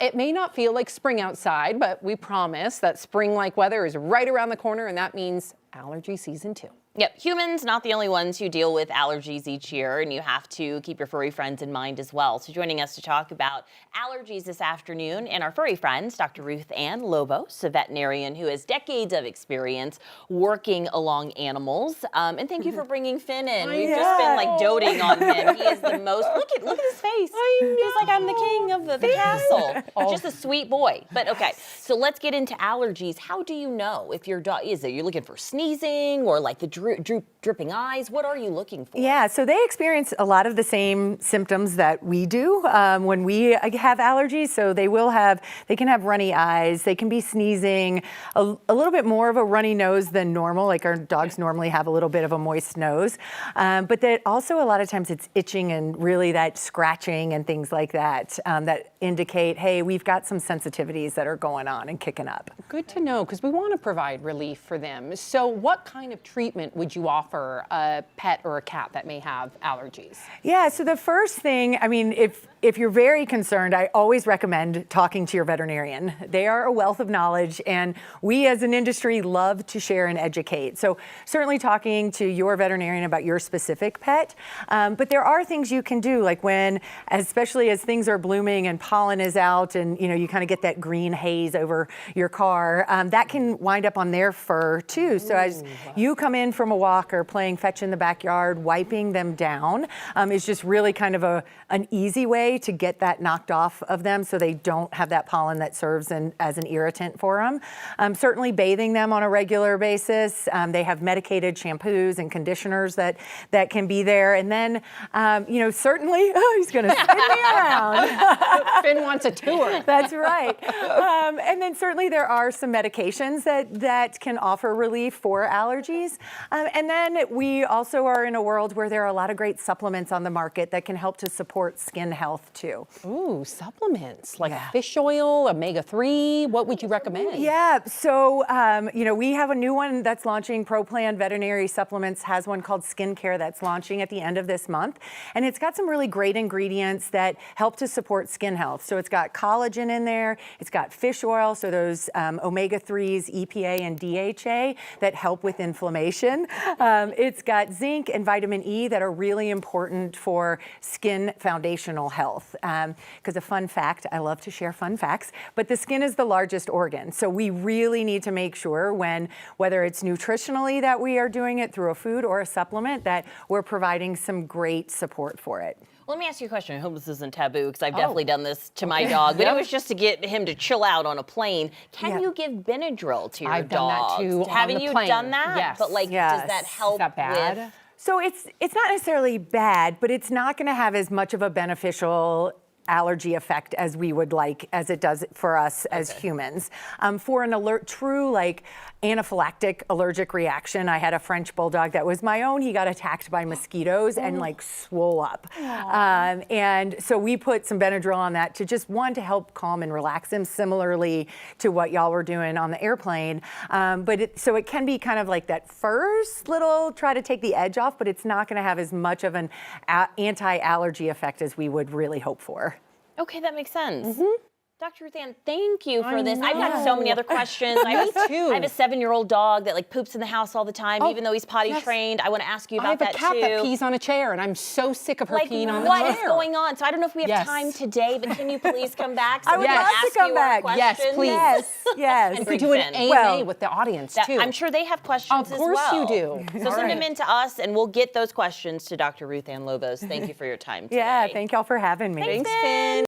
It may not feel like spring outside, but we promise that spring-like weather is right around the corner, and that means allergy season 2. Yep, humans not the only ones who deal with allergies each year, and you have to keep your furry friends in mind as well. So joining us to talk about allergies this afternoon and our furry friends, Dr. Ruth Ann Lobos, a veterinarian who has decades of experience working along animals. And thank you for bringing Finn in. We've just been like doting on him. He is the most, look at his face. He's like, I'm the king of the castle. Just a sweet boy. But okay, so let's get into allergies. How do you know if your dog, you're looking for sneezing or like the dripping eyes? What are you looking for? Yeah, so they experience a lot of the same symptoms that we do when we have allergies. So they can have runny eyes, they can be sneezing, a little bit more of a runny nose than normal, like our dogs normally have a little bit of a moist nose. But that also a lot of times it's itching and really that scratching and things like that that indicate, hey, we've got some sensitivities that are going on and kicking up. Good to know, because we want to provide relief for them. So what kind of treatment would you offer a pet or a cat that may have allergies? Yeah, so the first thing, I mean, if you're very concerned, I always recommend talking to your veterinarian. They are a wealth of knowledge, and we as an industry love to share and educate. So certainly talking to your veterinarian about your specific pet. But there are things you can do, like especially as things are blooming and pollen is out and you kind of get that green haze over your car, that can wind up on their fur too. So as you come in from a walk or playing fetch in the backyard, wiping them down is just really kind of an easy way to get that knocked off of them so they don't have that pollen that serves as an irritant for them. Certainly bathing them on a regular basis. They have medicated shampoos and conditioners that can be there. And then, certainly, he's going to spin me around. Finn wants a tour. That's right. And then certainly there are some medications that can offer relief for allergies. And then we also are in a world where there are a lot of great supplements on the market that can help to support skin health too. Ooh, supplements like fish oil, omega-3. What would you recommend? Yeah, so we have a new one that's launching. ProPlan Veterinary Supplements has one called Skincare that's launching at the end of this month. And it's got some really great ingredients that help to support skin health. So it's got collagen in there, it's got fish oil, so those omega-3s, EPA and DHA that help with inflammation. It's got zinc and vitamin E that are really important for skin foundational health. Because a fun fact, I love to share fun facts, but the skin is the largest organ. So we really need to make sure whether it's nutritionally that we are doing it through a food or a supplement, that we're providing some great support for it. Let me ask you a question. I hope this isn't taboo because I've definitely done this to my dog, but it was just to get him to chill out on a plane. Can you give Benadryl to your I've dog? done that too. Haven't you done that? Yes. But does that help? Is that bad? With? So it's not necessarily bad, but it's not going to have as much of a beneficial allergy effect as we would like, as it does for us as humans. For an true anaphylactic allergic reaction, I had a French bulldog that was my own. He got attacked by mosquitoes and swole up. And so we put some Benadryl on that to to help calm and relax him, similarly to what y'all were doing on the airplane. So it can be kind of like that first little try to take the edge off, but it's not going to have as much of an anti-allergy effect as we would really hope for. Okay, that makes sense. Dr. Ruth Ann, thank you for this. I've got so many other questions. I have a 7-year-old dog that poops in the house all the time, even though he's potty trained. I want to ask you about that too. I have a cat that pees on a chair, and I'm so sick of her peeing on the chair. What is going on? So I don't know if we have time today, but can you please come back so I would love to come back. Yes, please. Yes. And we do an AMA with the audience too. I'm sure they have questions as well. Of course you do. So send them in to us, and we'll get those questions to Dr. Ruth Ann Lobos. Thank you for your time today. Yeah, thank y'all for having me. Thanks, Finn.